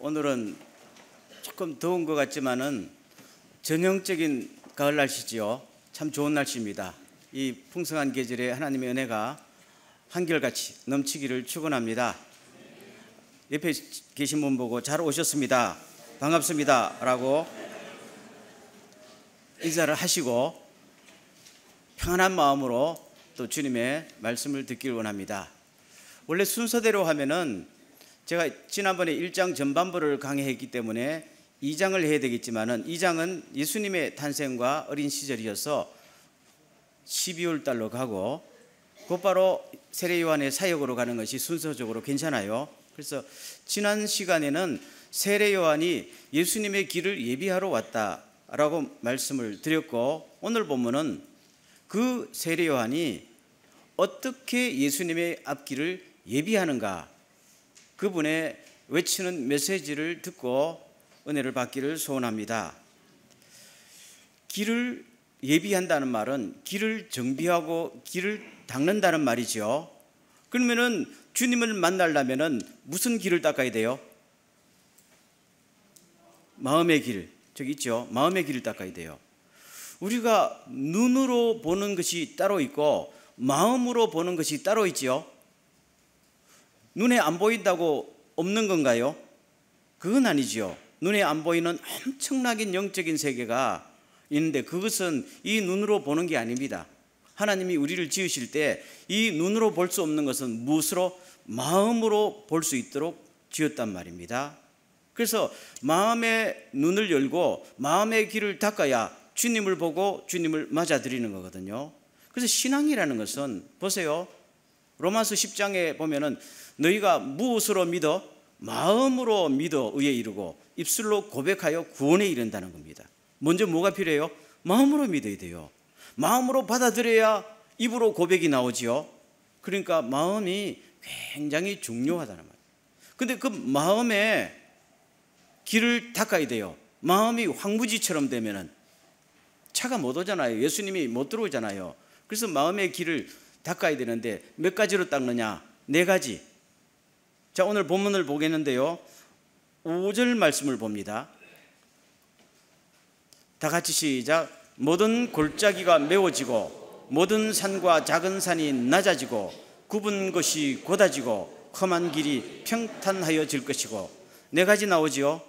오늘은 조금 더운 것 같지만은 전형적인 가을 날씨지요. 참 좋은 날씨입니다. 이 풍성한 계절에 하나님의 은혜가 한결같이 넘치기를 축원합니다. 옆에 계신 분 보고 잘 오셨습니다, 반갑습니다 라고 인사를 하시고 평안한 마음으로 또 주님의 말씀을 듣기를 원합니다. 원래 순서대로 하면은 제가 지난번에 1장 전반부를 강의했기 때문에 2장을 해야 되겠지만은 2장은 예수님의 탄생과 어린 시절이어서 12월 달로 가고 곧바로 세례 요한의 사역으로 가는 것이 순서적으로 괜찮아요. 그래서 지난 시간에는 세례 요한이 예수님의 길을 예비하러 왔다라고 말씀을 드렸고, 오늘 본문은 그 세례 요한이 어떻게 예수님의 앞길을 예비하는가, 그분의 외치는 메시지를 듣고 은혜를 받기를 소원합니다. 길을 예비한다는 말은 길을 정비하고 길을 닦는다는 말이죠. 그러면은 주님을 만나려면은 무슨 길을 닦아야 돼요? 마음의 길, 저기 있죠. 마음의 길을 닦아야 돼요. 우리가 눈으로 보는 것이 따로 있고 마음으로 보는 것이 따로 있지요. 눈에 안 보인다고 없는 건가요? 그건 아니지요. 눈에 안 보이는 엄청나게 영적인 세계가 있는데 그것은 이 눈으로 보는 게 아닙니다. 하나님이 우리를 지으실 때 이 눈으로 볼 수 없는 것은 무엇으로? 마음으로 볼 수 있도록 지었단 말입니다. 그래서 마음의 눈을 열고 마음의 길을 닦아야 주님을 보고 주님을 맞아들이는 거거든요. 그래서 신앙이라는 것은 보세요. 로마서 10장에 보면은 너희가 무엇으로 믿어? 마음으로 믿어 의에 이르고 입술로 고백하여 구원에 이른다는 겁니다. 먼저 뭐가 필요해요? 마음으로 믿어야 돼요. 마음으로 받아들여야 입으로 고백이 나오지요. 그러니까 마음이 굉장히 중요하다는 말이에요. 근데 그 마음의 길을 닦아야 돼요. 마음이 황무지처럼 되면은 차가 못 오잖아요. 예수님이 못 들어오잖아요. 그래서 마음의 길을 닦아야 되는데 몇 가지로 닦느냐? 4가지. 자, 오늘 본문을 보겠는데요, 5절 말씀을 봅니다. 다 같이 시작. 모든 골짜기가 메워지고 모든 산과 작은 산이 낮아지고 굽은 것이 곧아지고 험한 길이 평탄하여질 것이고. 4가지 나오지요.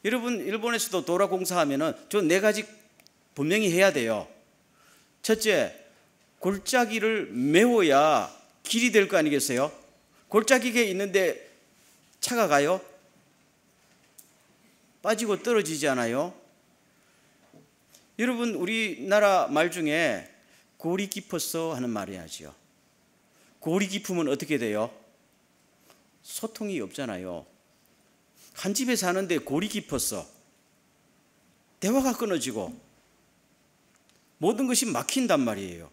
여러분, 일본에서도 도로 공사하면은 저 4가지 분명히 해야 돼요. 첫째, 골짜기를 메워야 길이 될 거 아니겠어요? 골짜기에 있는데 차가 가요? 빠지고 떨어지지 않아요? 여러분, 우리나라 말 중에 골이 깊었어 하는 말이 하지요. 골이 깊으면 어떻게 돼요? 소통이 없잖아요. 한 집에 사는데 골이 깊었어. 대화가 끊어지고 모든 것이 막힌단 말이에요.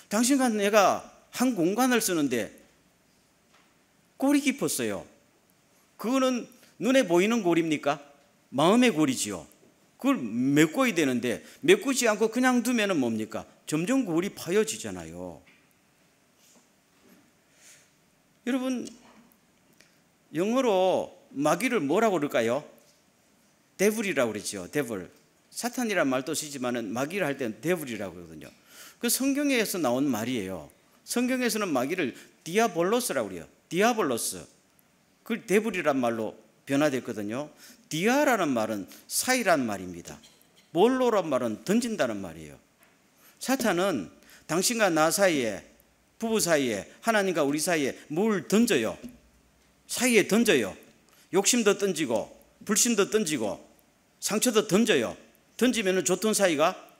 당신과 내가 한 공간을 쓰는데 골이 깊었어요. 그거는 눈에 보이는 골입니까? 마음의 골이지요. 그걸 메꿔야 되는데 메꾸지 않고 그냥 두면은 뭡니까? 점점 골이 파여지잖아요. 여러분, 영어로 마귀를 뭐라고 그럴까요? 데블이라고 그러죠. 데블. 사탄이란 말도 쓰지만은 마귀를 할 때는 데블이라고 그러거든요. 그 성경에서 나온 말이에요. 성경에서는 마귀를 디아볼로스라고 그래요. 디아볼로스. 그 데블이란 말로 변화됐거든요. 디아라는 말은 사이란 말입니다. 볼로란 말은 던진다는 말이에요. 사탄은 당신과 나 사이에, 부부 사이에, 하나님과 우리 사이에 뭘 던져요. 사이에 던져요. 욕심도 던지고 불신도 던지고 상처도 던져요. 던지면 좋던 사이가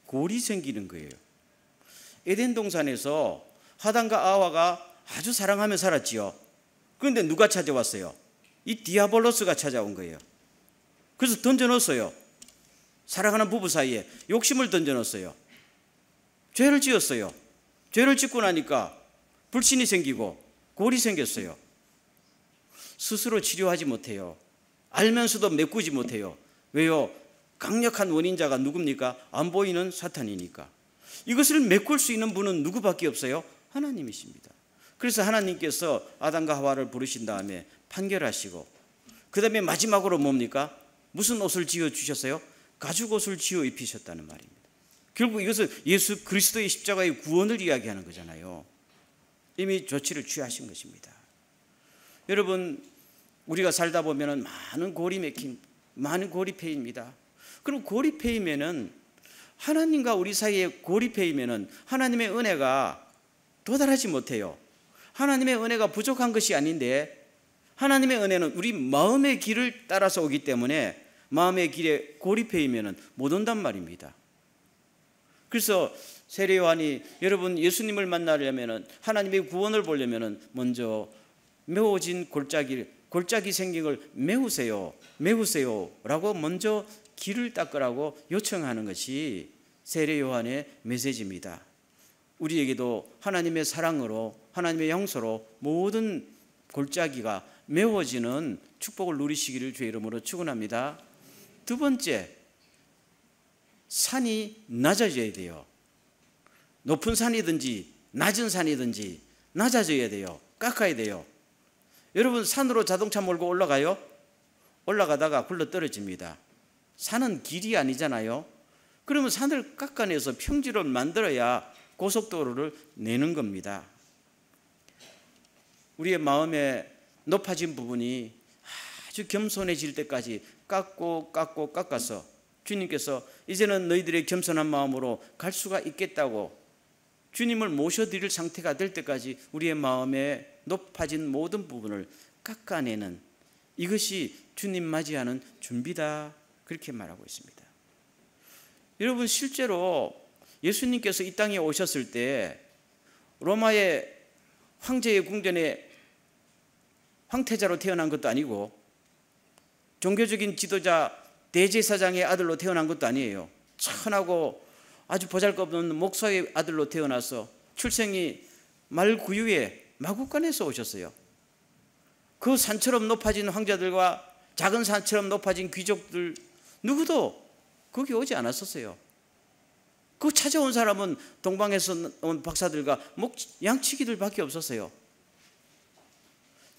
골이 생기는 거예요. 에덴 동산에서 하단과 아와가 아주 사랑하며 살았지요. 그런데 누가 찾아왔어요? 이 디아볼로스가 찾아온 거예요. 그래서 던져넣었어요. 사랑하는 부부 사이에 욕심을 던져넣었어요. 죄를 지었어요. 죄를 짓고 나니까 불신이 생기고 골이 생겼어요. 스스로 치료하지 못해요. 알면서도 메꾸지 못해요. 왜요? 강력한 원인자가 누굽니까? 안 보이는 사탄이니까. 이것을 메꿀 수 있는 분은 누구밖에 없어요? 하나님이십니다. 그래서 하나님께서 아담과 하와를 부르신 다음에 판결하시고 그 다음에 마지막으로 뭡니까? 무슨 옷을 지어 주셨어요? 가죽 옷을 지어 입히셨다는 말입니다. 결국 이것은 예수 그리스도의 십자가의 구원을 이야기하는 거잖아요. 이미 조치를 취하신 것입니다. 여러분, 우리가 살다 보면 많은 고리맥힘, 많은 고립해입니다. 그럼 고립해이면은, 하나님과 우리 사이에 고립해이면은 하나님의 은혜가 도달하지 못해요. 하나님의 은혜가 부족한 것이 아닌데, 하나님의 은혜는 우리 마음의 길을 따라서 오기 때문에 마음의 길에 고립해이면은 못 온단 말입니다. 그래서 세례 요한이 여러분 예수님을 만나려면은, 하나님의 구원을 보려면은 먼저 메워진 골짜기 생긴 걸 메우세요 라고 먼저 길을 닦으라고 요청하는 것이 세례 요한의 메시지입니다. 우리에게도 하나님의 사랑으로, 하나님의 용서로 모든 골짜기가 메워지는 축복을 누리시기를 주의 이름으로 축원합니다. 두 번째, 산이 낮아져야 돼요. 높은 산이든지 낮은 산이든지 낮아져야 돼요. 깎아야 돼요. 여러분, 산으로 자동차 몰고 올라가요? 올라가다가 굴러 떨어집니다. 산은 길이 아니잖아요. 그러면 산을 깎아내서 평지를 만들어야 고속도로를 내는 겁니다. 우리의 마음에 높아진 부분이 아주 겸손해질 때까지 깎아서 주님께서 이제는 너희들의 겸손한 마음으로 갈 수가 있겠다고 주님을 모셔드릴 상태가 될 때까지 우리의 마음에 높아진 모든 부분을 깎아내는, 이것이 주님 맞이하는 준비다, 그렇게 말하고 있습니다. 여러분, 실제로 예수님께서 이 땅에 오셨을 때 로마의 황제의 궁전에 황태자로 태어난 것도 아니고 종교적인 지도자 대제사장의 아들로 태어난 것도 아니에요. 천하고 아주 보잘것없는 목사의 아들로 태어나서 출생이 말구유의 마구간에서 오셨어요. 그 산처럼 높아진 황자들과 작은 산처럼 높아진 귀족들 누구도 거기 오지 않았었어요. 그 찾아온 사람은 동방에서 온 박사들과 양치기들밖에 없었어요.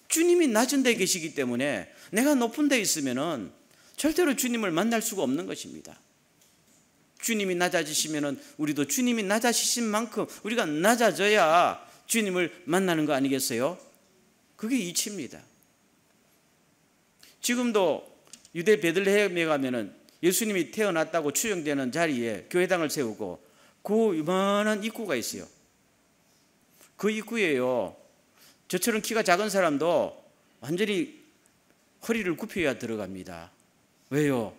주님이 낮은 데 계시기 때문에 내가 높은 데 있으면은 절대로 주님을 만날 수가 없는 것입니다. 주님이 낮아지시면은 우리도 주님이 낮아지신 만큼 우리가 낮아져야 주님을 만나는 거 아니겠어요? 그게 이치입니다. 지금도 유대 베들레헴에 가면은 예수님이 태어났다고 추정되는 자리에 교회당을 세우고 그 요만한 입구가 있어요. 그 입구에요, 저처럼 키가 작은 사람도 완전히 허리를 굽혀야 들어갑니다. 왜요?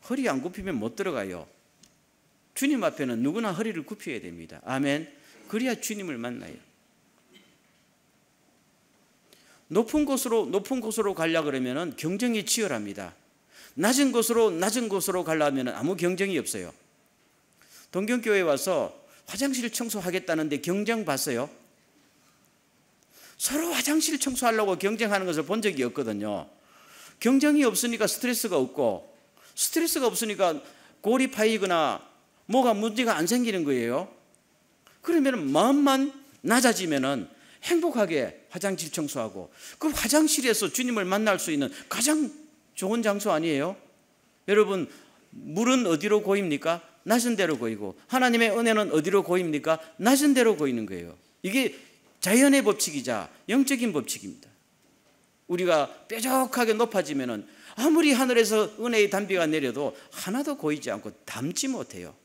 허리 안 굽히면 못 들어가요. 주님 앞에는 누구나 허리를 굽혀야 됩니다. 아멘. 그래야 주님을 만나요. 높은 곳으로 가려고 그러면 경쟁이 치열합니다. 낮은 곳으로 가려면 아무 경쟁이 없어요. 동경교회에 와서 화장실 청소하겠다는데 경쟁 봤어요? 서로 화장실 청소하려고 경쟁하는 것을 본 적이 없거든요. 경쟁이 없으니까 스트레스가 없고, 스트레스가 없으니까 골이 파이거나 뭐가 문제가 안 생기는 거예요. 그러면 마음만 낮아지면은 행복하게 화장실 청소하고, 그 화장실에서 주님을 만날 수 있는 가장 좋은 장소 아니에요? 여러분, 물은 어디로 고입니까? 낮은 데로 고이고, 하나님의 은혜는 어디로 고입니까? 낮은 데로 고이는 거예요. 이게 자연의 법칙이자 영적인 법칙입니다. 우리가 뾰족하게 높아지면은 아무리 하늘에서 은혜의 단비가 내려도 하나도 고이지 않고 담지 못해요.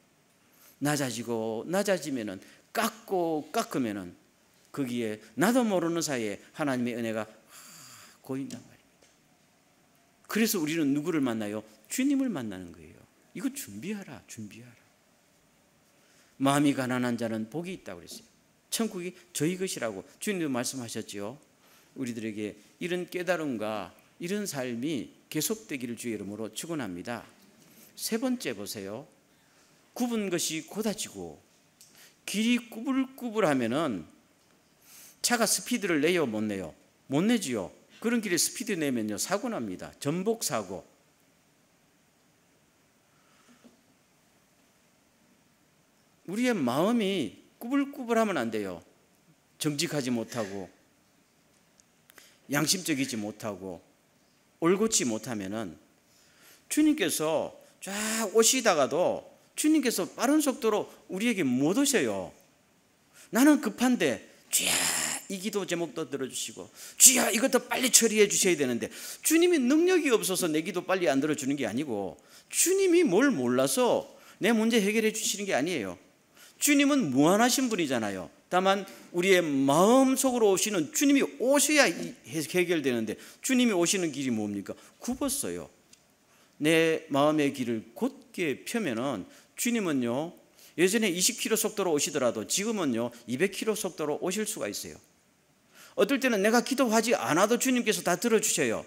낮아지면은 깎으면은 거기에 나도 모르는 사이에 하나님의 은혜가 고인단 말입니다. 그래서 우리는 누구를 만나요? 주님을 만나는 거예요. 이거 준비하라. 마음이 가난한 자는 복이 있다고 그랬어요. 천국이 저희 것이라고 주님도 말씀하셨지요. 우리들에게 이런 깨달음과 이런 삶이 계속되기를 주의 이름으로 축원합니다. 세 번째 보세요. 굽은 것이 곧아지고 길이 꾸불꾸불하면은 차가 스피드를 내요, 못 내요? 못 내지요. 그런 길에 스피드 내면요 사고 납니다. 전복 사고. 우리의 마음이 꾸불꾸불하면 안 돼요. 정직하지 못하고 양심적이지 못하고 올곧지 못하면은 주님께서 쫙 오시다가도 주님께서 빠른 속도로 우리에게 못 오셔요. 나는 급한데 주야 이 기도 제목도 들어주시고 주야 이것도 빨리 처리해 주셔야 되는데 주님이 능력이 없어서 내 기도 빨리 안 들어주는 게 아니고 주님이 뭘 몰라서 내 문제 해결해 주시는 게 아니에요. 주님은 무한하신 분이잖아요. 다만 우리의 마음속으로 오시는 주님이 오셔야 해결되는데 주님이 오시는 길이 뭡니까? 굽었어요. 내 마음의 길을 곧게 펴면은 주님은요 예전에 20km 속도로 오시더라도 지금은요 200km 속도로 오실 수가 있어요. 어떨 때는 내가 기도하지 않아도 주님께서 다 들어주셔요.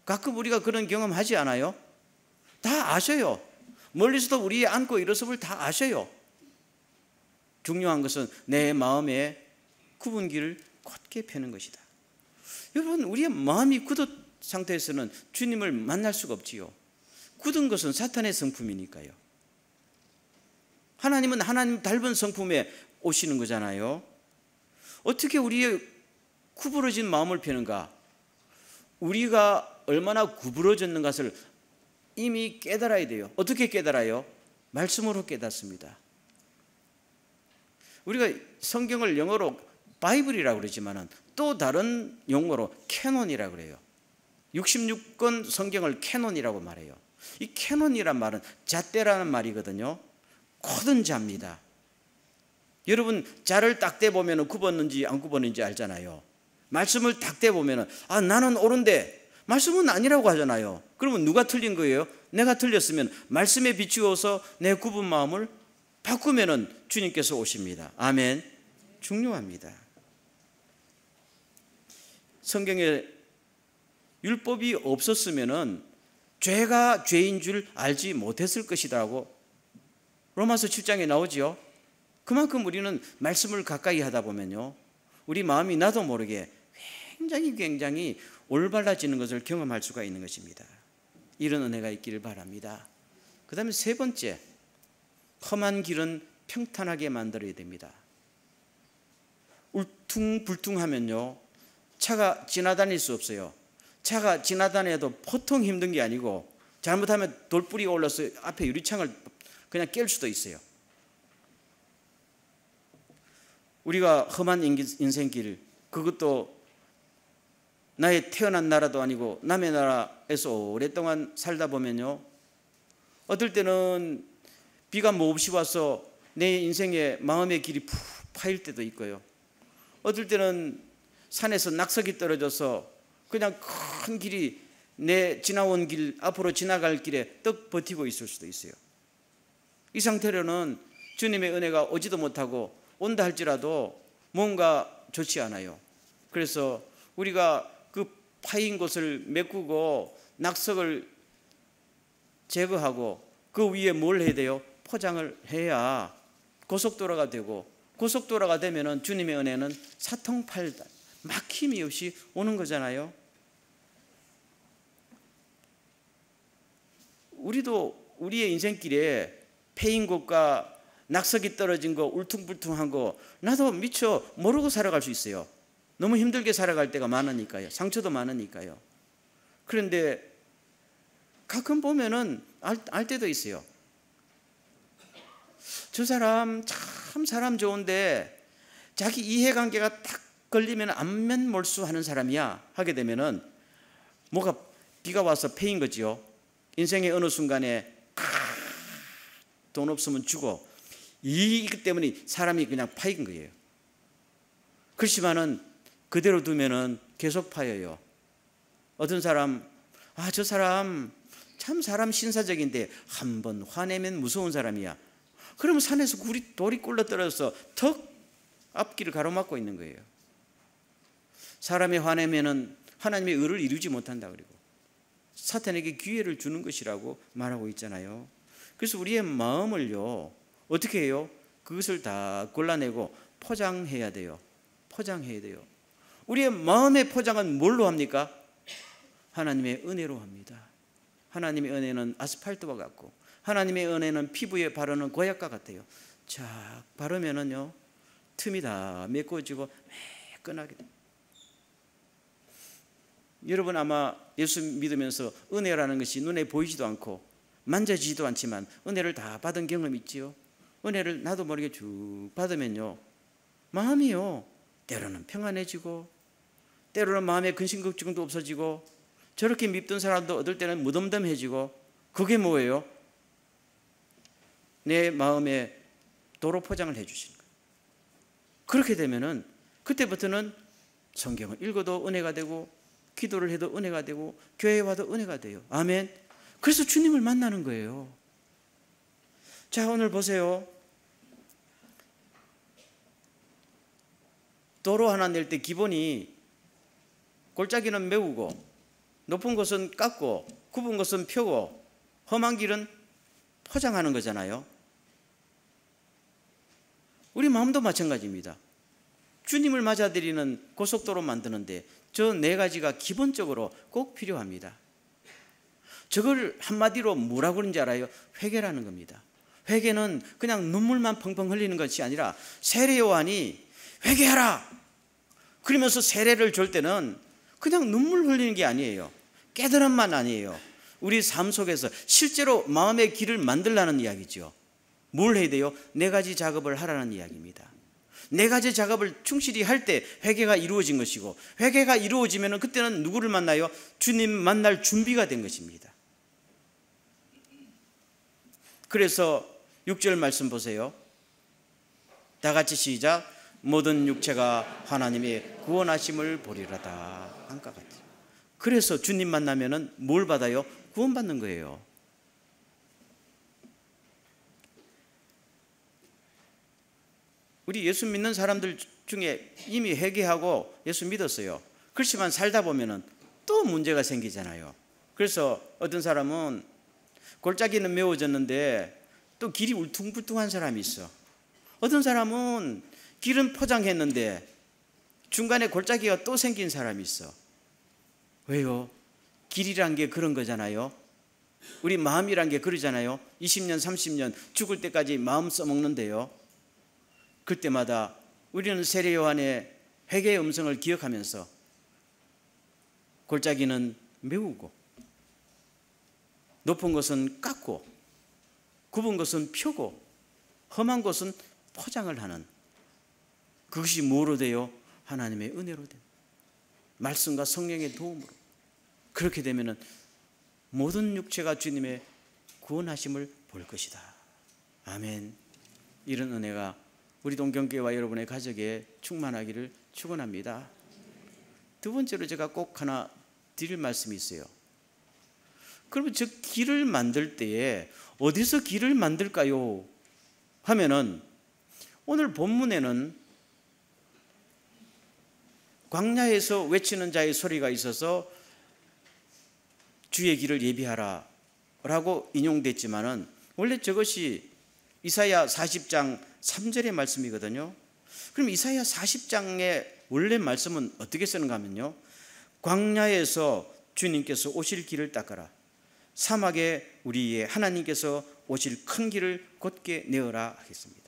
가끔 우리가 그런 경험하지 않아요? 다 아셔요. 멀리서도 우리의 안고 일어섭을 다 아셔요. 중요한 것은 내 마음의 굽은 길을 곧게 펴는 것이다. 여러분 우리의 마음이 굳은 상태에서는 주님을 만날 수가 없지요. 굳은 것은 사탄의 성품이니까요. 하나님은 하나님 닮은 성품에 오시는 거잖아요. 어떻게 우리의 구부러진 마음을 펴는가? 우리가 얼마나 구부러졌는 것을 이미 깨달아야 돼요. 어떻게 깨달아요? 말씀으로 깨닫습니다. 우리가 성경을 영어로 바이블이라고 그러지만은 또 다른 용어로 캐논이라고 그래요. 66권 성경을 캐논이라고 말해요. 이 캐논이란 말은 잣대라는 말이거든요. 고든 자입니다. 여러분 자를 딱 떼보면 굽었는지 안 굽었는지 알잖아요. 말씀을 딱 떼보면 아 나는 옳은데 말씀은 아니라고 하잖아요. 그러면 누가 틀린 거예요? 내가 틀렸으면 말씀에 비추어서 내 굽은 마음을 바꾸면은 주님께서 오십니다. 아멘. 중요합니다. 성경에 율법이 없었으면은 죄가 죄인 줄 알지 못했을 것이라고 로마서 7장에 나오지요. 그만큼 우리는 말씀을 가까이 하다 보면요 우리 마음이 나도 모르게 굉장히 올바라지는 것을 경험할 수가 있는 것입니다. 이런 은혜가 있기를 바랍니다. 그 다음에 세 번째, 험한 길은 평탄하게 만들어야 됩니다. 울퉁불퉁하면요 차가 지나다닐 수 없어요. 차가 지나다녀도 보통 힘든 게 아니고 잘못하면 돌뿌리가 올라서 앞에 유리창을 그냥 깰 수도 있어요. 우리가 험한 인생길, 그것도 나의 태어난 나라도 아니고 남의 나라에서 오랫동안 살다 보면요 어떨 때는 비가 몹시 와서 내 인생의 마음의 길이 푹 파일 때도 있고요. 어떨 때는 산에서 낙석이 떨어져서 그냥 큰 길이 내 지나온 길, 앞으로 지나갈 길에 떡 버티고 있을 수도 있어요. 이 상태로는 주님의 은혜가 오지도 못하고 온다 할지라도 뭔가 좋지 않아요. 그래서 우리가 그 파인 곳을 메꾸고 낙석을 제거하고 그 위에 뭘 해야 돼요? 포장을 해야 고속도로가 되고 고속도로가 되면은 주님의 은혜는 사통팔달 막힘이 없이 오는 거잖아요. 우리도 우리의 인생길에 패인 곳과 낙석이 떨어진 거, 울퉁불퉁한 거 나도 미처 모르고 살아갈 수 있어요. 너무 힘들게 살아갈 때가 많으니까요. 상처도 많으니까요. 그런데 가끔 보면은 알 때도 있어요. 저 사람 참 사람 좋은데 자기 이해관계가 딱 걸리면 안면몰수하는 사람이야 하게 되면은 뭐가 비가 와서 패인 거지요. 인생의 어느 순간에 돈 없으면 죽어. 이것 때문에 사람이 그냥 파인 거예요. 그렇지만은 그대로 두면은 계속 파여요. 어떤 사람 저 사람 참 사람 신사적인데 한번 화내면 무서운 사람이야. 그러면 산에서 돌이 굴러 떨어져서 턱 앞길을 가로막고 있는 거예요. 사람이 화내면은 하나님의 의를 이루지 못한다 그리고 사탄에게 기회를 주는 것이라고 말하고 있잖아요. 그래서 우리의 마음을요 어떻게 해요? 그것을 다 골라내고 포장해야 돼요. 포장해야 돼요. 우리의 마음의 포장은 뭘로 합니까? 하나님의 은혜로 합니다. 하나님의 은혜는 아스팔트와 같고 하나님의 은혜는 피부에 바르는 고약과 같아요. 쫙 바르면은요 틈이 다 메꿔지고 매끈하게 돼요. 여러분 아마 예수 믿으면서 은혜라는 것이 눈에 보이지도 않고 만져지지도 않지만 은혜를 다 받은 경험이 있지요. 은혜를 나도 모르게 쭉 받으면요, 마음이요, 때로는 평안해지고 때로는 마음에 근심 걱정도 없어지고 저렇게 밉던 사람도 어떨 때는 무덤덤해지고, 그게 뭐예요? 내 마음에 도로 포장을 해주시는 거예요. 그렇게 되면은 그때부터는 성경을 읽어도 은혜가 되고 기도를 해도 은혜가 되고 교회에 와도 은혜가 돼요. 아멘. 그래서 주님을 만나는 거예요. 자, 오늘 보세요. 도로 하나 낼 때 기본이 골짜기는 메우고 높은 곳은 깎고 굽은 곳은 펴고 험한 길은 포장하는 거잖아요. 우리 마음도 마찬가지입니다. 주님을 맞아들이는 고속도로 만드는데 저 네 가지가 기본적으로 꼭 필요합니다. 저걸 한마디로 뭐라고 그러는지 알아요? 회개라는 겁니다. 회개는 그냥 눈물만 펑펑 흘리는 것이 아니라 세례 요한이 회개하라 그러면서 세례를 줄 때는 그냥 눈물 흘리는 게 아니에요. 깨달음만 아니에요. 우리 삶 속에서 실제로 마음의 길을 만들라는 이야기죠. 뭘 해야 돼요? 네 가지 작업을 하라는 이야기입니다. 네 가지 작업을 충실히 할 때 회개가 이루어진 것이고, 회개가 이루어지면 그때는 누구를 만나요? 주님 만날 준비가 된 것입니다. 그래서 6절 말씀 보세요. 다 같이 시작. 모든 육체가 하나님의 구원하심을 보리라다 한것 같아요. 그래서 주님 만나면은 뭘 받아요? 구원받는 거예요. 우리 예수 믿는 사람들 중에 이미 회개하고 예수 믿었어요. 그렇지만 살다 보면은 또 문제가 생기잖아요. 그래서 어떤 사람은 골짜기는 메워졌는데 또 길이 울퉁불퉁한 사람이 있어. 어떤 사람은 길은 포장했는데 중간에 골짜기가 또 생긴 사람이 있어. 왜요? 길이란 게 그런 거잖아요. 우리 마음이란 게 그러잖아요. 20년 30년 죽을 때까지 마음 써먹는데요, 그때마다 우리는 세례 요한의 회개의 음성을 기억하면서 골짜기는 메우고 높은 것은 깎고 굽은 것은 펴고 험한 것은 포장을 하는, 그것이 뭐로 돼요? 하나님의 은혜로 된, 말씀과 성령의 도움으로. 그렇게 되면 모든 육체가 주님의 구원하심을 볼 것이다. 아멘. 이런 은혜가 우리 동경교회와 여러분의 가족에 충만하기를 축원합니다. 두 번째로 제가 꼭 하나 드릴 말씀이 있어요. 그러면 저 길을 만들 때에 어디서 길을 만들까요? 하면은 오늘 본문에는 광야에서 외치는 자의 소리가 있어서 주의 길을 예비하라 라고 인용됐지만은 원래 저것이 이사야 40장 3절의 말씀이거든요. 그럼 이사야 40장의 원래 말씀은 어떻게 쓰는가 하면요, 광야에서 주님께서 오실 길을 닦아라, 사막에 우리의 하나님께서 오실 큰 길을 곧게 내어라 하겠습니다.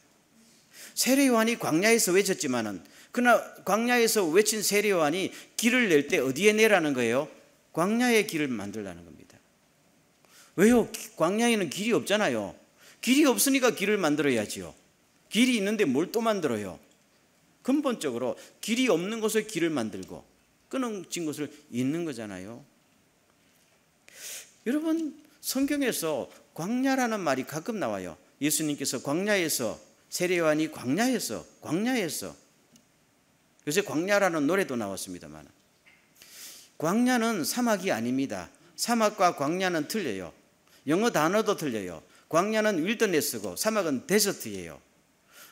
세례 요한이 광야에서 외쳤지만은 그러나 광야에서 외친 세례 요한이 길을 낼 때 어디에 내라는 거예요? 광야의 길을 만들라는 겁니다. 왜요? 광야에는 길이 없잖아요. 길이 없으니까 길을 만들어야지요. 길이 있는데 뭘 또 만들어요? 근본적으로 길이 없는 곳에 길을 만들고 끊어진 곳을 잇는 거잖아요. 여러분, 성경에서 광야라는 말이 가끔 나와요. 예수님께서 광야에서, 세례 요한이 광야에서 요새 광야라는 노래도 나왔습니다만, 광야는 사막이 아닙니다. 사막과 광야는 틀려요. 영어 단어도 틀려요. 광야는 윌더네스고 사막은 데저트예요.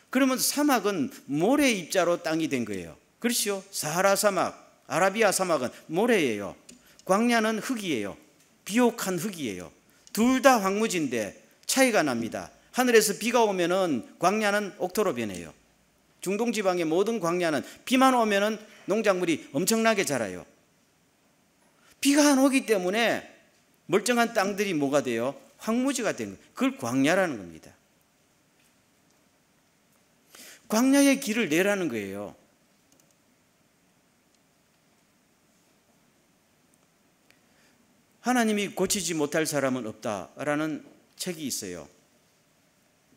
그러면 사막은 모래 입자로 땅이 된 거예요. 그렇죠? 사하라 사막, 아라비아 사막은 모래예요. 광야는 흙이에요. 비옥한 흙이에요. 둘 다 황무지인데 차이가 납니다. 하늘에서 비가 오면은 광야는 옥토로 변해요. 중동 지방의 모든 광야는 비만 오면은 농작물이 엄청나게 자라요. 비가 안 오기 때문에 멀쩡한 땅들이 뭐가 돼요? 황무지가 된 거예요. 그걸 광야라는 겁니다. 광야의 길을 내라는 거예요. 하나님이 고치지 못할 사람은 없다라는 책이 있어요.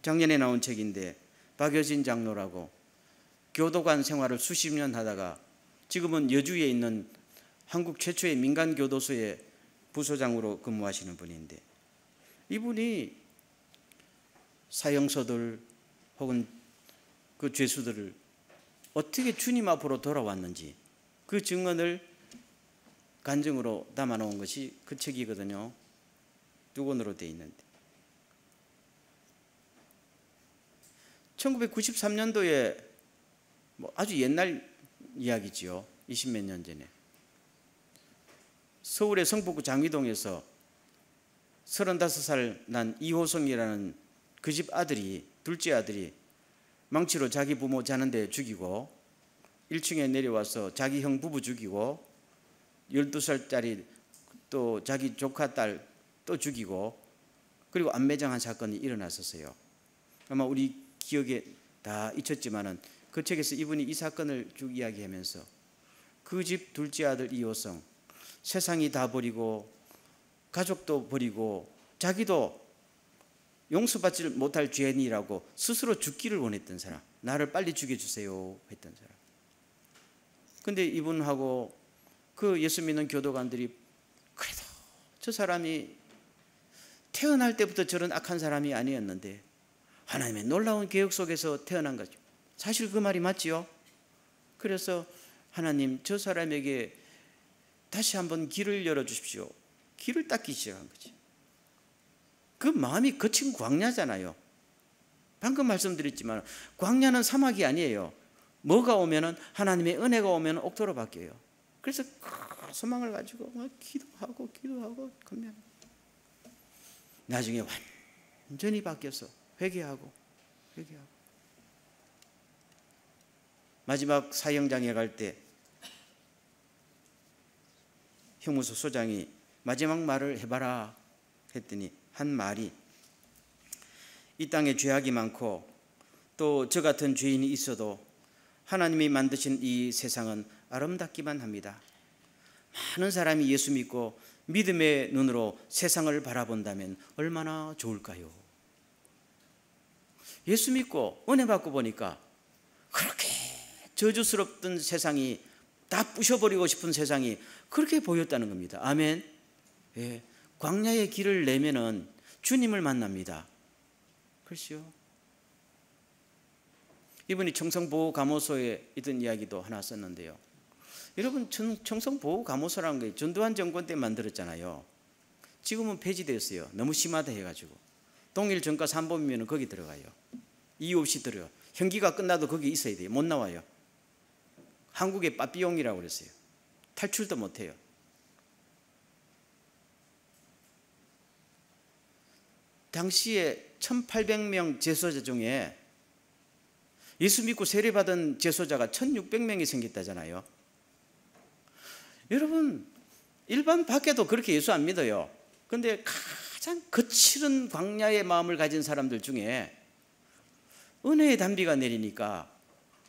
작년에 나온 책인데 박여진 장로라고 교도관 생활을 수십 년 하다가 지금은 여주에 있는 한국 최초의 민간 교도소의 부소장으로 근무하시는 분인데, 이분이 사형서들 혹은 그 죄수들을 어떻게 주님 앞으로 돌아왔는지 그 증언을 간증으로 담아놓은 것이 그 책이거든요. 두 권으로 되어 있는데 1993년도에 아주 옛날 이야기지요. 20몇 년 전에 서울의 성북구 장위동에서 35살 난 이호성이라는 그 집 아들이, 둘째 아들이 망치로 자기 부모 자는데 죽이고 1층에 내려와서 자기 형 부부 죽이고 12살짜리 또 자기 조카 딸 또 죽이고 그리고 안매장한 사건이 일어났었어요. 아마 우리 기억에 다 잊혔지만은 그 책에서 이분이 이 사건을 쭉 이야기하면서 그 집 둘째 아들 이호성, 세상이 다 버리고 가족도 버리고 자기도 용서받지 못할 죄인이라고 스스로 죽기를 원했던 사람, 나를 빨리 죽여주세요 했던 사람. 근데 이분하고 그 예수 믿는 교도관들이 그래도 저 사람이 태어날 때부터 저런 악한 사람이 아니었는데 하나님의 놀라운 계획 속에서 태어난 거죠. 사실 그 말이 맞지요. 그래서 하나님 저 사람에게 다시 한번 길을 열어주십시오. 길을 닦기 시작한 거지. 그 마음이 거친 광야잖아요. 방금 말씀드렸지만 광야는 사막이 아니에요. 뭐가 오면은 하나님의 은혜가 오면 옥토로 바뀌어요. 그래서 소망을 가지고 막 기도하고 그러면 나중에 완전히 바뀌어서 회개하고 마지막 사형장에 갈 때 형무소 소장이 마지막 말을 해봐라 했더니 한 말이, 이 땅에 죄악이 많고 또 저 같은 죄인이 있어도 하나님이 만드신 이 세상은 아름답기만 합니다. 많은 사람이 예수 믿고 믿음의 눈으로 세상을 바라본다면 얼마나 좋을까요? 예수 믿고 은혜 받고 보니까 그렇게 저주스럽던 세상이, 다 부셔버리고 싶은 세상이 그렇게 보였다는 겁니다. 아멘. 예, 광야의 길을 내면은 주님을 만납니다. 그렇죠? 이분이 청성보호감호소에 있던 이야기도 하나 썼는데요. 여러분, 청성보호감호소라는 게 전두환 정권 때 만들었잖아요. 지금은 폐지되었어요. 너무 심하다 해가지고. 동일 전과 3범이면 거기 들어가요. 이유 없이 들어요. 형기가 끝나도 거기 있어야 돼요. 못 나와요. 한국의 빠삐용이라고 그랬어요. 탈출도 못해요. 당시에 1800명 재소자 중에 예수 믿고 세례받은 재소자가 1600명이 생겼다잖아요. 여러분, 일반 밖에도 그렇게 예수 안 믿어요. 근데 가장 거칠은 광야의 마음을 가진 사람들 중에 은혜의 단비가 내리니까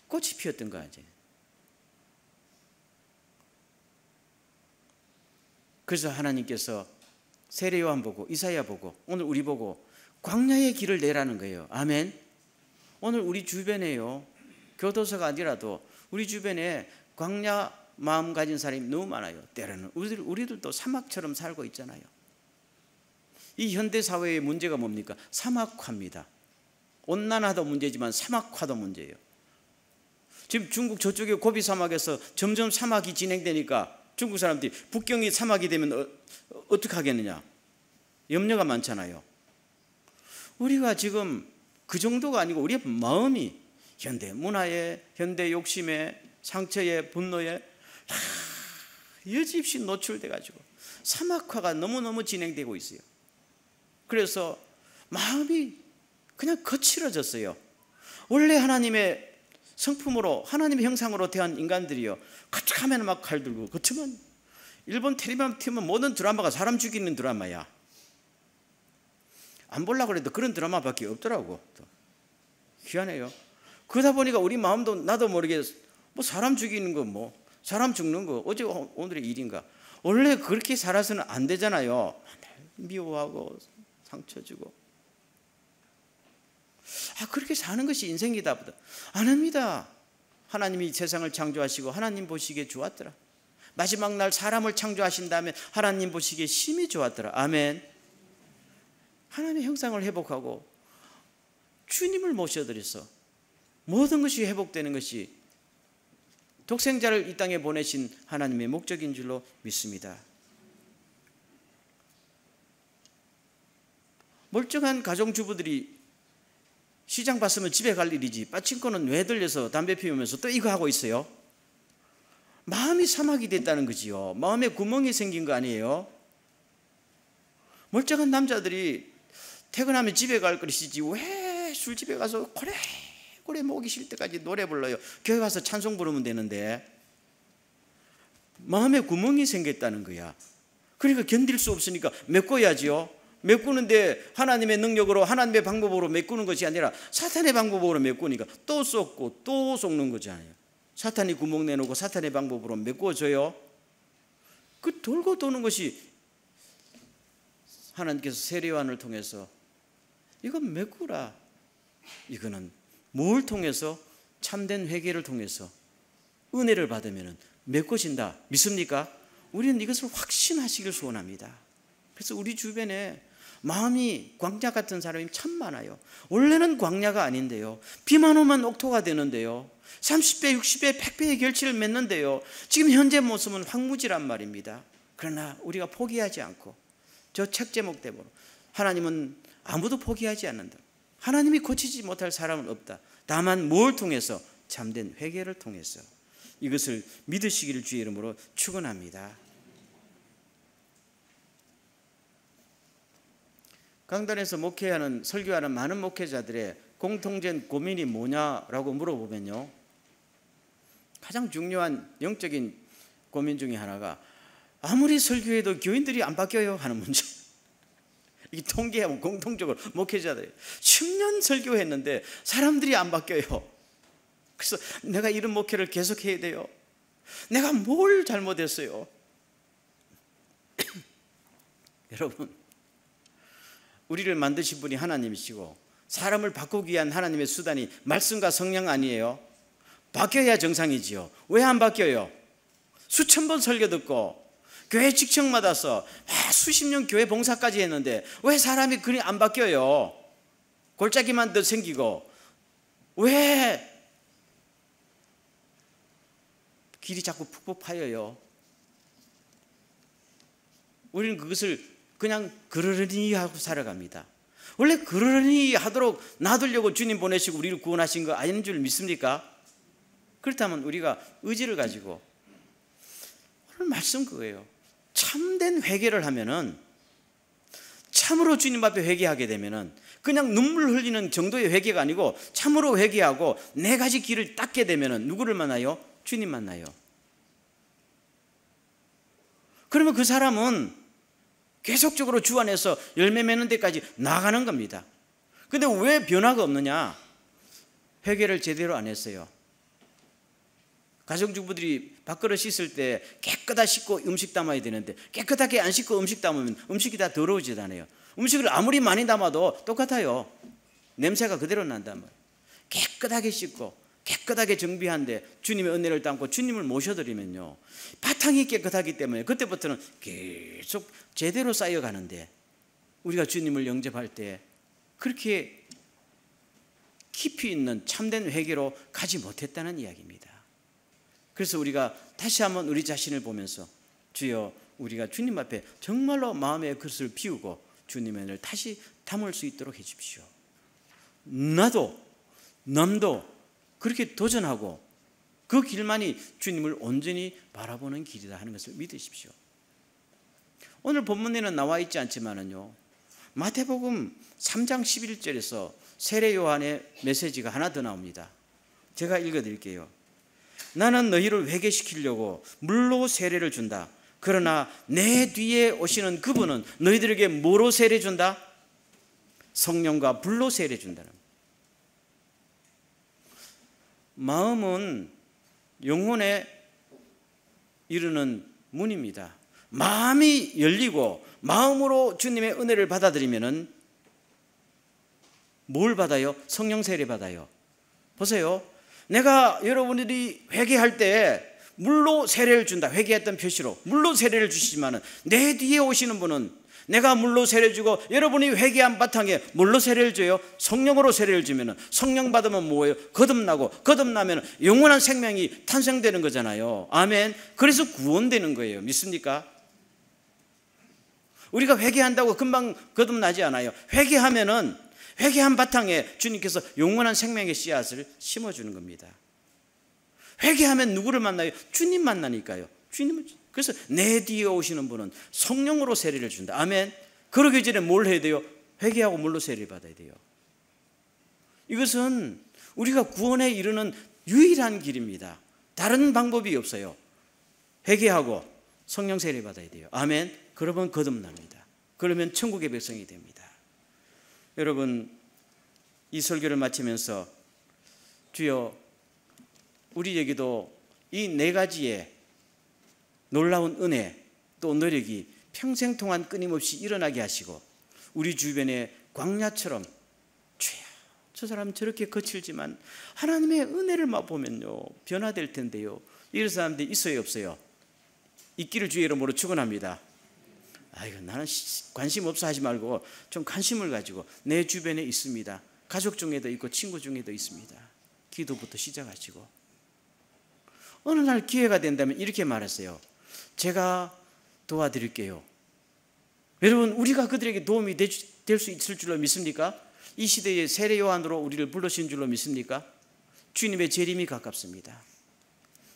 꽃이 피었던 거야. 이제. 그래서 하나님께서 세례 요한 보고 이사야 보고 오늘 우리 보고 광야의 길을 내라는 거예요. 아멘. 오늘 우리 주변에요, 교도소가 아니라도 우리 주변에 광야 마음 가진 사람이 너무 많아요. 때로는 우리들도 사막처럼 살고 있잖아요. 이 현대 사회의 문제가 뭡니까? 사막화입니다. 온난화도 문제지만 사막화도 문제예요. 지금 중국 저쪽에 고비 사막에서 점점 사막이 진행되니까 중국 사람들이 북경이 사막이 되면 어떻게 하겠느냐, 염려가 많잖아요. 우리가 지금 그 정도가 아니고 우리의 마음이 현대 문화에, 현대 욕심에, 상처에, 분노에 여지없이 노출돼 가지고 사막화가 너무너무 진행되고 있어요. 그래서 마음이 그냥 거칠어졌어요. 원래 하나님의 성품으로, 하나님의 형상으로 태어난 인간들이요, 거창하면 막 칼 들고, 거창한 일본 텔레비전 틀면 모든 드라마가 사람 죽이는 드라마야. 안 보려고 해도 그런 드라마밖에 없더라고. 희한해요. 그러다 보니까 우리 마음도 나도 모르게 뭐 사람 죽이는 거, 뭐 사람 죽는 거 어제 오늘의 일인가, 원래 그렇게 살아서는 안 되잖아요. 미워하고 상처 주고. 그렇게 사는 것이 인생이다 보다. 안 합니다. 하나님이 세상을 창조하시고 하나님 보시기에 좋았더라. 마지막 날 사람을 창조하신 다음에 하나님 보시기에 심히 좋았더라. 아멘. 하나님의 형상을 회복하고 주님을 모셔드려서 모든 것이 회복되는 것이 독생자를 이 땅에 보내신 하나님의 목적인 줄로 믿습니다. 멀쩡한 가정주부들이 시장 봤으면 집에 갈 일이지 빠친코는 왜 들려서 담배 피우면서 또 이거 하고 있어요? 마음이 사막이 됐다는 거지요. 마음에 구멍이 생긴 거 아니에요? 멀쩡한 남자들이 퇴근하면 집에 갈 것이지 왜 술집에 가서 고래 목이 쉴 때까지 노래 불러요? 교회 와서 찬송 부르면 되는데. 마음에 구멍이 생겼다는 거야. 그러니까 견딜 수 없으니까 메꿔야지요. 메꾸는데 하나님의 능력으로 하나님의 방법으로 메꾸는 것이 아니라 사탄의 방법으로 메꾸니까 또 쏟고 또 쏟는 거잖아요. 사탄이 구멍 내놓고 사탄의 방법으로 메꿔줘요. 그 돌고 도는 것이 하나님께서 세례요한을 통해서 이건 메꾸라. 이거는 뭘 통해서? 참된 회개를 통해서 은혜를 받으면 메꿔진다. 믿습니까? 우리는 이것을 확신하시길 소원합니다. 그래서 우리 주변에 마음이 광야 같은 사람이 참 많아요. 원래는 광야가 아닌데요. 비만 오면 옥토가 되는데요. 30배, 60배, 100배의 결실을 맺는데요. 지금 현재 모습은 황무지란 말입니다. 그러나 우리가 포기하지 않고 저 책 제목대로 하나님은 아무도 포기하지 않는다. 하나님이 고치지 못할 사람은 없다. 다만 뭘 통해서? 참된 회개를 통해서. 이것을 믿으시기를 주의 이름으로 축원합니다. 강단에서 목회하는 설교하는 많은 목회자들의 공통된 고민이 뭐냐라고 물어보면요, 가장 중요한 영적인 고민 중에 하나가 아무리 설교해도 교인들이 안 바뀌어요 하는 문제. 이게 통계하면 공통적으로 목회자들이 10년 설교했는데 사람들이 안 바뀌어요. 그래서 내가 이런 목회를 계속해야 돼요. 내가 뭘 잘못했어요? 여러분, 우리를 만드신 분이 하나님이시고 사람을 바꾸기 위한 하나님의 수단이 말씀과 성령 아니에요? 바뀌어야 정상이지요. 왜 안 바뀌어요? 수천 번 설교 듣고 교회 직책 받아서 수십 년 교회 봉사까지 했는데 왜 사람이 그리 안 바뀌어요? 골짜기만 더 생기고 왜 길이 자꾸 푹푹 파여요? 우리는 그것을 그냥 그러려니 하고 살아갑니다. 원래 그러려니 하도록 놔두려고 주님 보내시고 우리를 구원하신 거 아닌 줄 믿습니까? 그렇다면 우리가 의지를 가지고 오늘 말씀 그거예요. 참된 회개를 하면은, 참으로 주님 앞에 회개하게 되면은 그냥 눈물 흘리는 정도의 회개가 아니고 참으로 회개하고 네 가지 길을 닦게 되면은 누구를 만나요? 주님 만나요. 그러면 그 사람은 계속적으로 주 안에서 열매 맺는 데까지 나가는 겁니다. 근데 왜 변화가 없느냐? 회개를 제대로 안 했어요. 가정주부들이 밥그릇 씻을 때 깨끗하게 씻고 음식 담아야 되는데 깨끗하게 안 씻고 음식 담으면 음식이 다 더러워지잖아요. 음식을 아무리 많이 담아도 똑같아요. 냄새가 그대로 난단 말이에요. 깨끗하게 씻고 깨끗하게 정비한데 주님의 은혜를 담고 주님을 모셔드리면요, 바탕이 깨끗하기 때문에 그때부터는 계속 제대로 쌓여가는데 우리가 주님을 영접할 때 그렇게 깊이 있는 참된 회개로 가지 못했다는 이야기입니다. 그래서 우리가 다시 한번 우리 자신을 보면서 주여, 우리가 주님 앞에 정말로 마음의 그릇을 비우고 주님의 은혜를 다시 담을 수 있도록 해 주십시오. 나도 남도 그렇게 도전하고 그 길만이 주님을 온전히 바라보는 길이다 하는 것을 믿으십시오. 오늘 본문에는 나와 있지 않지만은요, 마태복음 3장 11절에서 세례 요한의 메시지가 하나 더 나옵니다. 제가 읽어드릴게요. 나는 너희를 회개시키려고 물로 세례를 준다. 그러나 내 뒤에 오시는 그분은 너희들에게 뭐로 세례 준다? 성령과 불로 세례 준다는 거예요. 마음은 영혼에 이르는 문입니다. 마음이 열리고 마음으로 주님의 은혜를 받아들이면은 뭘 받아요? 성령 세례 받아요. 보세요. 내가 여러분들이 회개할 때 물로 세례를 준다. 회개했던 표시로 물로 세례를 주시지만은 내 뒤에 오시는 분은 내가 물로 세례 주고 여러분이 회개한 바탕에 물로 세례를 줘요. 성령으로 세례를 주면은 성령 받으면 뭐예요? 거듭나고 거듭나면 영원한 생명이 탄생되는 거잖아요. 아멘. 그래서 구원되는 거예요. 믿습니까? 우리가 회개한다고 금방 거듭나지 않아요. 회개하면은 회개한 바탕에 주님께서 영원한 생명의 씨앗을 심어주는 겁니다. 회개하면 누구를 만나요? 주님 만나니까요. 주님은. 그래서 내 뒤에 오시는 분은 성령으로 세례를 준다. 아멘. 그러기 전에 뭘 해야 돼요? 회개하고 물로 세례를 받아야 돼요. 이것은 우리가 구원에 이르는 유일한 길입니다. 다른 방법이 없어요. 회개하고 성령 세례 받아야 돼요. 아멘. 그러면 거듭납니다. 그러면 천국의 백성이 됩니다. 여러분, 이 설교를 마치면서 주여 우리에게도 이 네 가지의 놀라운 은혜 또 노력이 평생 동안 끊임없이 일어나게 하시고 우리 주변에 광야처럼 주여 저 사람 저렇게 거칠지만 하나님의 은혜를 맛보면요 변화될 텐데요. 이런 사람들이 있어요 없어요? 있기를 주의 이름으로 축원합니다. 아이고 나는 관심 없어 하지 말고 좀 관심을 가지고 내 주변에 있습니다. 가족 중에도 있고 친구 중에도 있습니다. 기도부터 시작하시고 어느 날 기회가 된다면 이렇게 말했어요. 제가 도와드릴게요. 여러분 우리가 그들에게 도움이 될 수 있을 줄로 믿습니까? 이 시대의 세례 요한으로 우리를 부르신 줄로 믿습니까? 주님의 재림이 가깝습니다.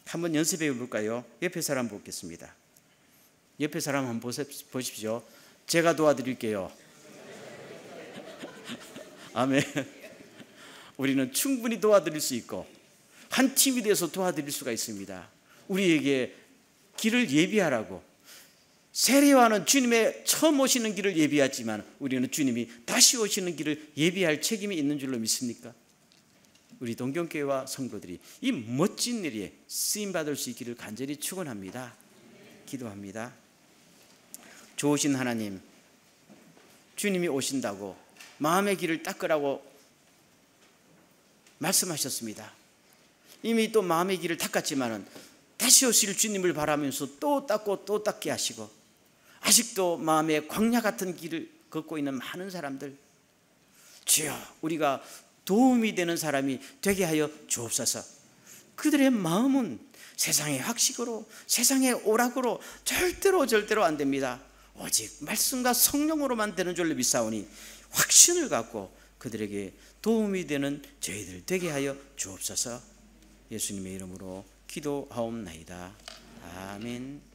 한번 연습해 볼까요? 옆에 사람 보겠습니다. 옆에 사람 한번 보십시오. 제가 도와드릴게요. 아멘. 우리는 충분히 도와드릴 수 있고 한 팀이 돼서 도와드릴 수가 있습니다. 우리에게 길을 예비하라고. 세례요한은 주님의 처음 오시는 길을 예비하지만 우리는 주님이 다시 오시는 길을 예비할 책임이 있는 줄로 믿습니까? 우리 동경교회와 성도들이 이 멋진 일에 쓰임받을 수 있기를 간절히 축원합니다. 기도합니다. 좋으신 하나님, 주님이 오신다고 마음의 길을 닦으라고 말씀하셨습니다. 이미 또 마음의 길을 닦았지만은 다시 오실 주님을 바라면서 또 닦고 또 닦게 하시고 아직도 마음의 광야 같은 길을 걷고 있는 많은 사람들 주여 우리가 도움이 되는 사람이 되게 하여 주옵소서. 그들의 마음은 세상의 학식으로 세상의 오락으로 절대로 안 됩니다. 오직 말씀과 성령으로만 되는 줄로 믿사오니 확신을 갖고 그들에게 도움이 되는 저희들 되게 하여 주옵소서. 예수님의 이름으로 기도하옵나이다. 아멘.